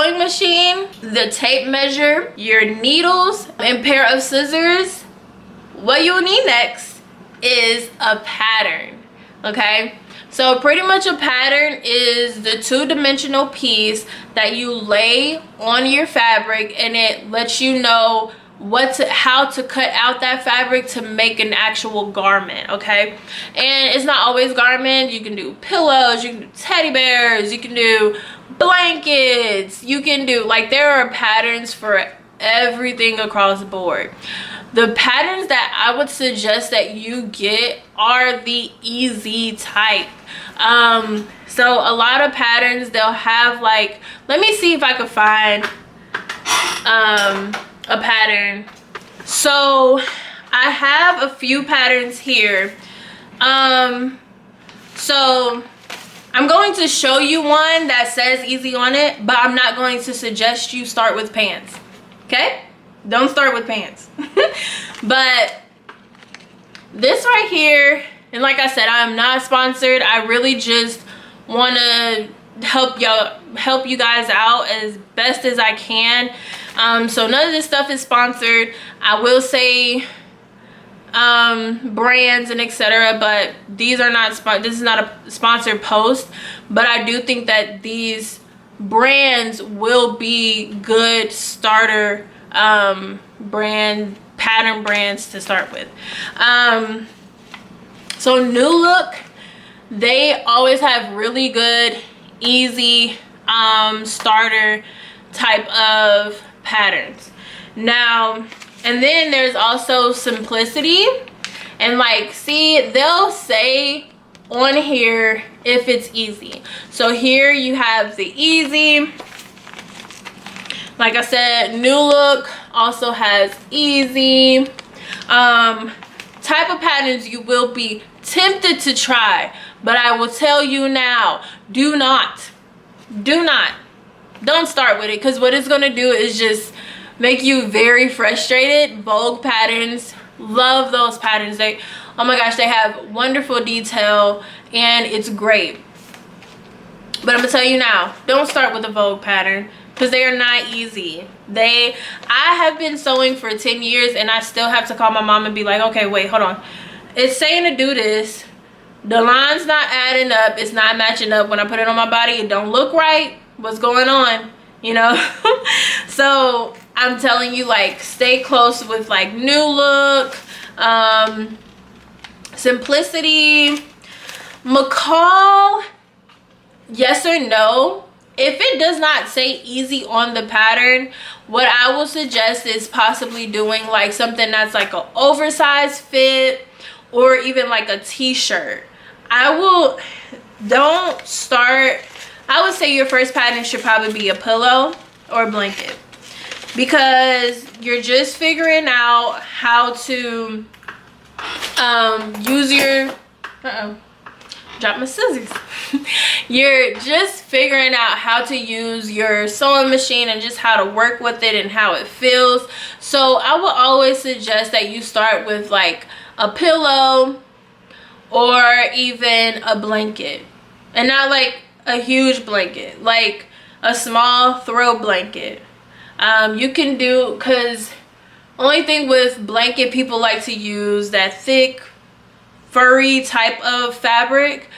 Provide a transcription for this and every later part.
sewing machine, the tape measure, your needles, and pair of scissors, what you'll need next is a pattern. Okay, so pretty much a pattern is the two-dimensional piece that you lay on your fabric, and it lets you know how to cut out that fabric to make an actual garment. Okay, and it's not always garment. You can do pillows, you can do teddy bears, you can do blankets, you can do, like, there are patterns for everything across the board. The patterns that I would suggest that you get are the easy type. So a lot of patterns, they'll have, like, let me see if I could find a pattern. So I have a few patterns here. So I'm going to show you one that says easy on it, but I'm not going to suggest you start with pants. Okay, don't start with pants. But this right here, and like I said, I'm not sponsored. I really just want to help you guys out as best as I can. So none of this stuff is sponsored. I will say brands and etc., but these are not this is not a sponsored post, but I do think that these brands will be good starter pattern brands to start with. So New Look, they always have really good easy starter type of patterns. Now, and then there's also Simplicity, and like, see, they'll say on here if it's easy. So here you have the easy. Like I said, New Look also has easy. Type of patterns you will be tempted to try, but I will tell you now, don't start with it, because what it's going to do is just make you very frustrated. Vogue patterns, love those patterns. They, oh my gosh, they have wonderful detail and it's great. But I'm gonna tell you now, don't start with a Vogue pattern, because they are not easy. I have been sewing for 10 years and I still have to call my mom and be like, okay, wait, hold on, it's saying to do this, the line's not adding up, it's not matching up. When I put it on my body, it don't look right. What's going on, you know? So I'm telling you, like, stay close with like New Look, Simplicity, McCall. Yes or no? If it does not say easy on the pattern, what I will suggest is possibly doing like something that's like an oversized fit, or even like a t-shirt. Don't start. I would say your first pattern should probably be a pillow or a blanket, because you're just figuring out how to use your drop my scissors. You're just figuring out how to use your sewing machine and just how to work with it and how it feels. So I will always suggest that you start with like a pillow or even a blanket, and not like a huge blanket, like a small throw blanket. You can do, because only thing with blanket, people like to use that thick furry type of fabric.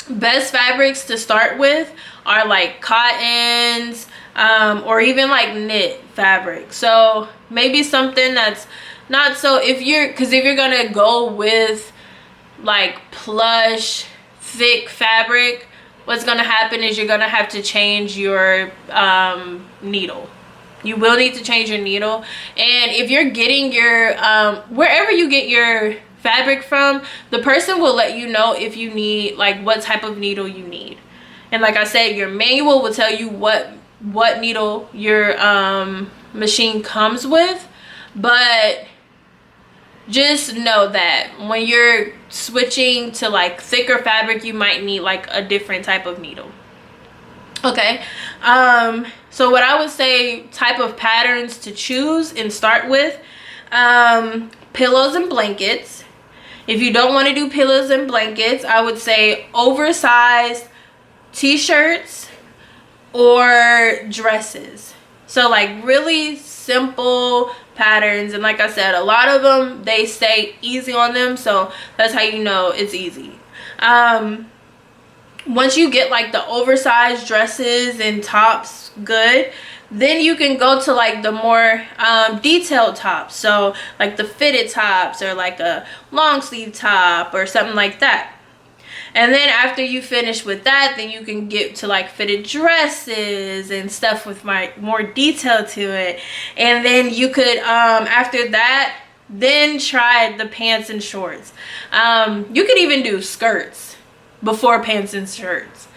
Best fabrics to start with are like cottons, or even like knit fabric. So maybe something that's not so, if you're gonna go with like plush thick fabric, what's gonna happen is you're gonna have to change your needle. You will need to change your needle. And if you're getting your wherever you get your fabric from, the person will let you know if you need, like, what type of needle you need. And like I said, your manual will tell you what needle your machine comes with. But just know that when you're switching to like thicker fabric, you might need like a different type of needle. Okay, so what I would say type of patterns to choose and start with, pillows and blankets. If you don't want to do pillows and blankets, I would say oversized t-shirts, or dresses. So like really simple patterns, and like I said, a lot of them they stay easy on them, so that's how you know it's easy. Once you get like the oversized dresses and tops good, then you can go to like the more detailed tops, so like the fitted tops or like a long sleeve top or something like that. And then after you finish with that, then you can get to like fitted dresses and stuff with more detail to it. And then you could after that then try the pants and shorts. You could even do skirts before pants and shirts.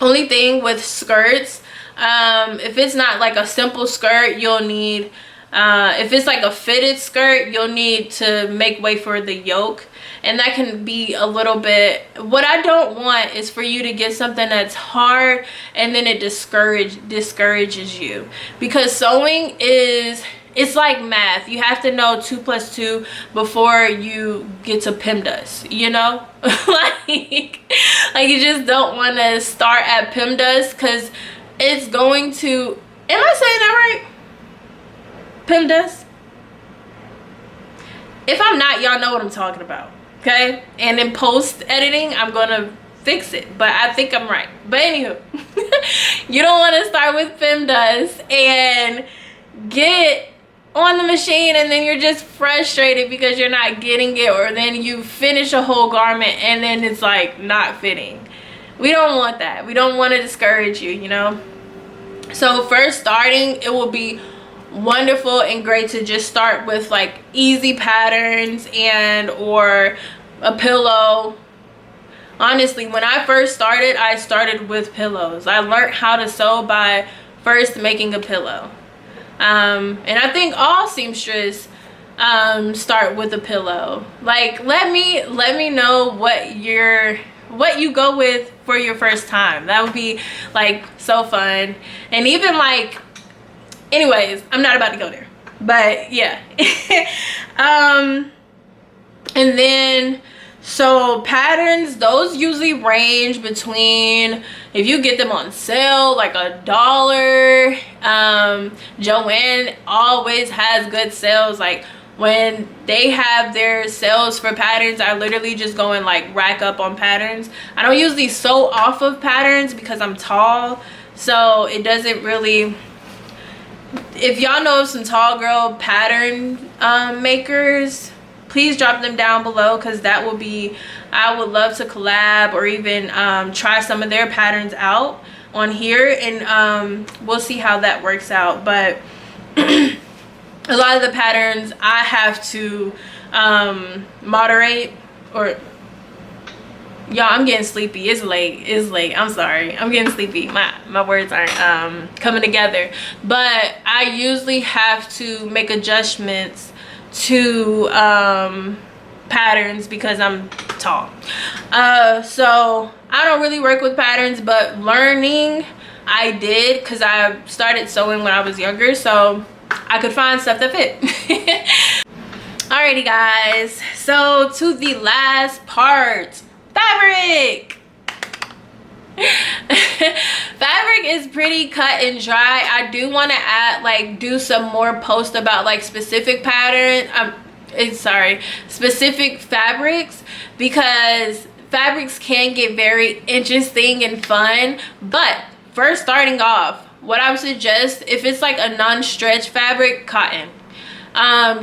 Only thing with skirts, if it's not like a simple skirt, you'll need if it's like a fitted skirt, you'll need to make way for the yoke, and that can be a little bit, what I don't want is for you to get something that's hard and then it discourages you, because sewing is, it's like math. You have to know 2 + 2 before you get to PEMDAS, you know? like you just don't want to start at PEMDAS, because it's going to, am I saying that right? PEMDAS? If I'm not, y'all know what I'm talking about, okay? And in post editing, I'm gonna fix it, but I think I'm right. But anywho, you don't want to start with PEMDAS and get on the machine and then you're just frustrated because you're not getting it, or then you finish a whole garment and then it's like not fitting. We don't want that. We don't want to discourage you, you know? So first starting, it will be wonderful and great to just start with like easy patterns and or a pillow. Honestly, when I first started, I started with pillows. I learned how to sew by first making a pillow. And I think all seamstress start with a pillow. Like let me know what you go with for your first time. That would be like so fun. And even like, anyways, I'm not about to go there, but yeah. And then so patterns, those usually range between, if you get them on sale, like $1. Joann always has good sales. Like when they have their sales for patterns, I literally just go and like rack up on patterns. I don't usually sew off of patterns because I'm tall, so it doesn't really. If y'all know of some tall girl pattern makers, please drop them down below, because that will be, I would love to collab or even try some of their patterns out on here, and we'll see how that works out. But a lot of the patterns I have to moderate, or y'all, I'm getting sleepy. It's late. I'm sorry. I'm getting sleepy. My words aren't coming together. But I usually have to make adjustments to patterns because I'm tall. So I don't really work with patterns, but learning I did, because I started sewing when I was younger, so I could find stuff that fit. Alrighty guys, so to the last part, fabric. Fabric is pretty cut and dry. I do want to add, like, do some more posts about like specific pattern, specific fabrics, because fabrics can get very interesting and fun. But first starting off, what I would suggest, if it's like a non-stretch fabric, cotton.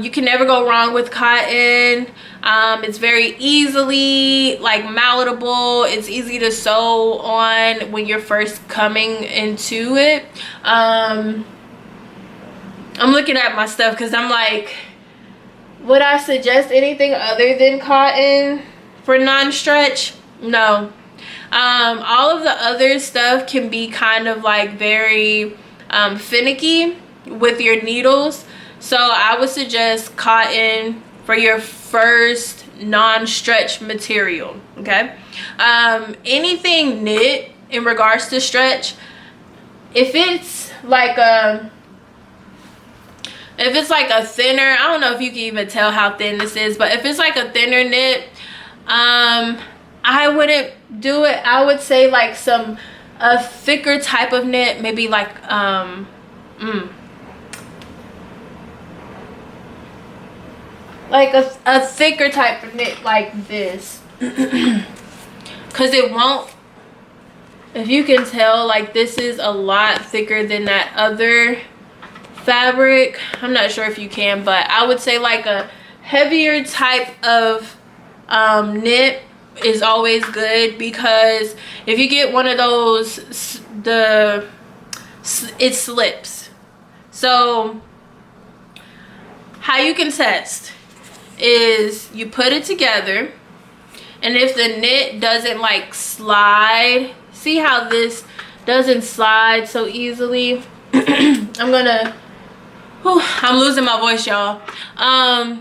You can never go wrong with cotton. It's very easily like malleable. It's easy to sew on when you're first coming into it. I'm looking at my stuff because I'm like, would I suggest anything other than cotton for non-stretch? No. All of the other stuff can be kind of like very finicky with your needles. So I would suggest cotton for your first non-stretch material, okay? Anything knit in regards to stretch, if it's like a thinner, I don't know if you can even tell how thin this is, but if it's like a thinner knit, I wouldn't do it. I would say like some a thicker type of knit, maybe like like a thicker type of knit like this. Because it won't, if you can tell, like this is a lot thicker than that other fabric. I'm not sure if you can, but I would say like a heavier type of knit is always good, because if you get one of those, it slips. So how you can test is you put it together, and if the knit doesn't like slide, see how this doesn't slide so easily. I'm losing my voice, y'all,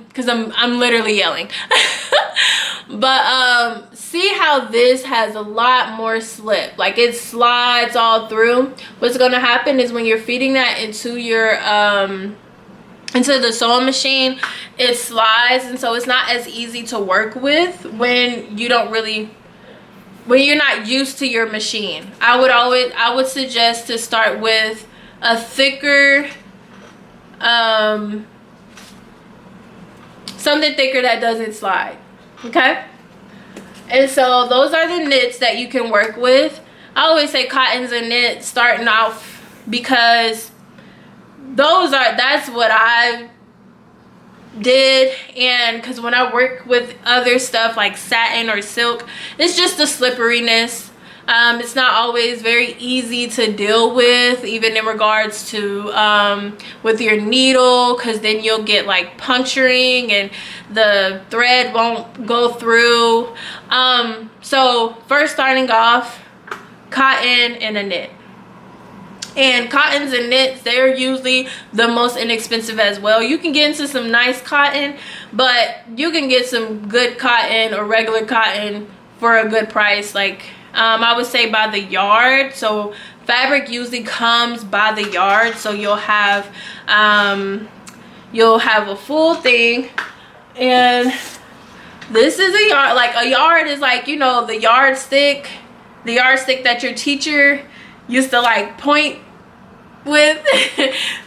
because I'm literally yelling. But see how this has a lot more slip, like it slides all through. What's gonna happen is when you're feeding that into your into the sewing machine, it slides, and so it's not as easy to work with when you're not used to your machine. I would suggest to start with a thicker something thicker that doesn't slide. Okay, and so those are the knits that you can work with. I always say cottons and knits starting off, because that's what I did. And because when I work with other stuff like satin or silk, it's just the slipperiness. It's not always very easy to deal with, even in regards to with your needle, because then you'll get like puncturing and the thread won't go through. So first, starting off, cotton and a knit. And cottons and knits, they're usually the most inexpensive as well. You can get into some nice cotton, but you can get some good cotton or regular cotton for a good price. Like I would say by the yard. So fabric usually comes by the yard, so you'll have a full thing. And this is a yard. Like a yard is like, you know, the yardstick that your teacher used to like point with.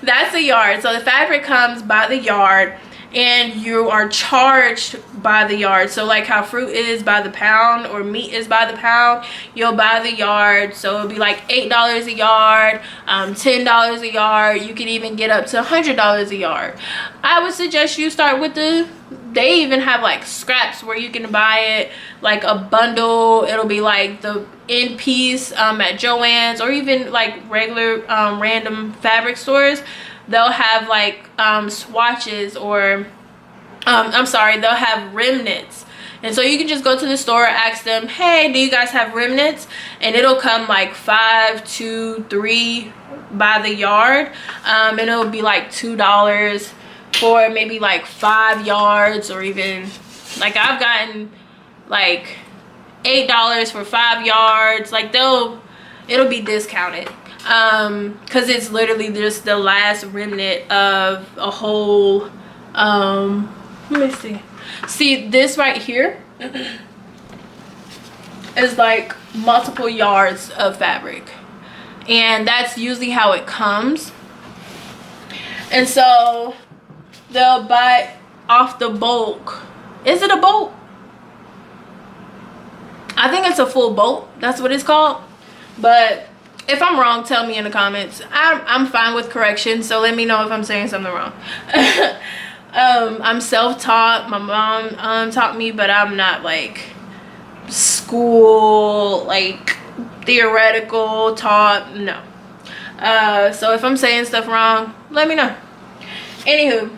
That's a yard. So the fabric comes by the yard, and you are charged by the yard. So like how fruit is by the pound or meat is by the pound, you'll buy the yard. So it'll be like $8 a yard, $10 a yard. You can even get up to $100 a yard. I would suggest you start with they even have like scraps where you can buy it like a bundle. It'll be like the in piece at Joann's, or even like regular random fabric stores. They'll have like swatches, or they'll have remnants. And so you can just go to the store, ask them, hey, do you guys have remnants? And it'll come like 5 to 3 by the yard, and it'll be like $2 for maybe like 5 yards, or even like I've gotten like $8 for 5 yards. Like it'll be discounted, because it's literally just the last remnant of a whole let me see this right here is like multiple yards of fabric, and that's usually how it comes. And so they'll buy off the bulk. Is it a bolt? I think it's a full bolt. That's what it's called. But if I'm wrong, tell me in the comments. I'm fine with correction, so let me know if I'm saying something wrong. I'm self-taught. My mom taught me, but I'm not like school, like theoretical taught. No. So if I'm saying stuff wrong, let me know. Anywho,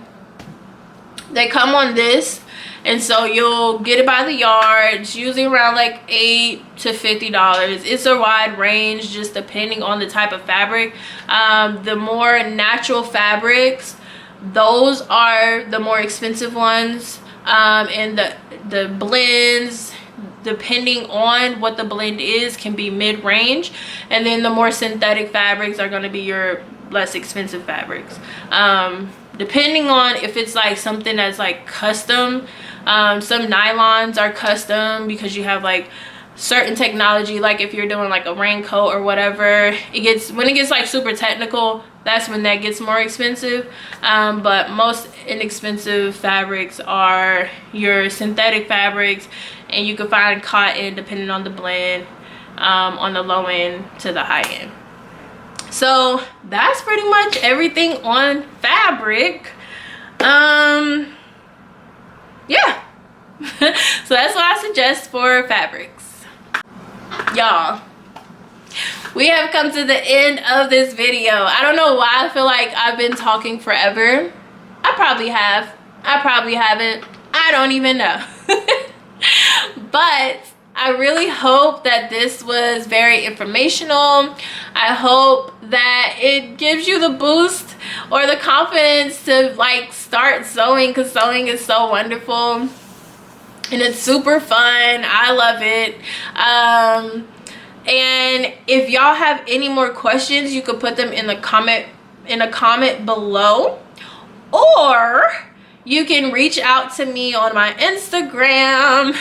they come on this, and so you'll get it by the yards, usually around like $8 to $50. It's a wide range, just depending on the type of fabric. The more natural fabrics, those are the more expensive ones, and the blends, depending on what the blend is, can be mid-range. And then the more synthetic fabrics are going to be your less expensive fabrics, depending on if it's like something that's like custom. Some nylons are custom because you have like certain technology, like if you're doing like a raincoat or whatever, when it gets like super technical, that's when that gets more expensive. But most inexpensive fabrics are your synthetic fabrics, and you can find cotton depending on the blend, on the low end to the high end. So that's pretty much everything on fabric. Yeah. So that's what I suggest for fabrics. Y'all, we have come to the end of this video. I don't know why I feel like I've been talking forever. I probably have. I probably haven't. I don't even know. But I really hope that this was very informational. I hope that it gives you the boost or the confidence to like start sewing, because sewing is so wonderful and it's super fun. I love it. And if y'all have any more questions, you could put them in the comment below, or you can reach out to me on my Instagram.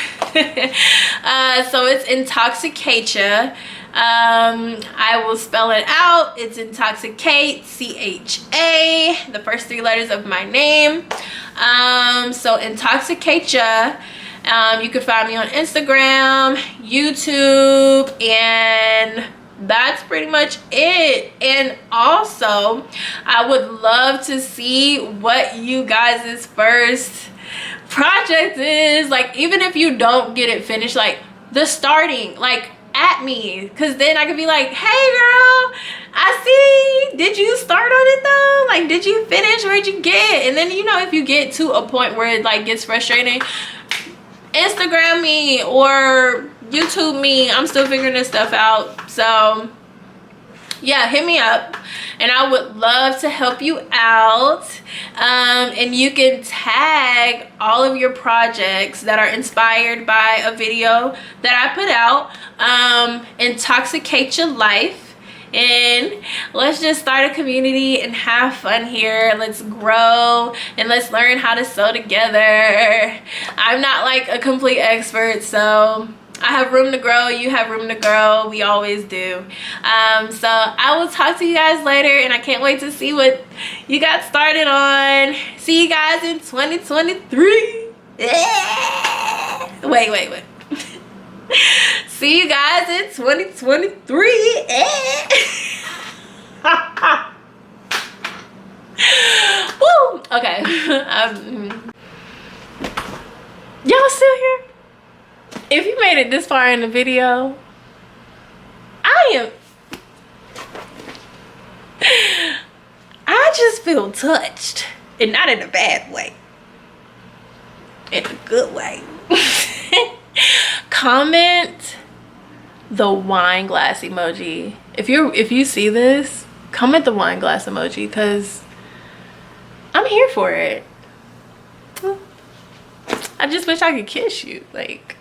So it's Intoxicatia. I will spell it out. It's Intoxicate, CHA, the first 3 letters of my name. So Intoxicatia. You can find me on Instagram, YouTube, and that's pretty much it. And also, I would love to see what you guys' first project is. Like, even if you don't get it finished, like the starting, like at me, because then I could be like, hey girl, I see, did you start on it though? Like, did you finish? Where'd you get? And then, you know, if you get to a point where it like gets frustrating, Instagram me or YouTube me. I'm still figuring this stuff out. So yeah, hit me up and I would love to help you out. And you can tag all of your projects that are inspired by a video that I put out. Intoxicate your life. And let's just start a community and have fun here. Let's grow and let's learn how to sew together. I'm not like a complete expert, so I have room to grow. You have room to grow. We always do. So I will talk to you guys later, and I can't wait to see what you got started on. See you guys in 2023. Wait. See you guys in 2023. Woo! Okay. Y'all still here? If you made it this far in the video, I just feel touched, and not in a bad way, in a good way. Comment the wine glass emoji. If you see this, comment the wine glass emoji, because I'm here for it. I just wish I could kiss you. Like,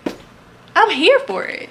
I'm here for it.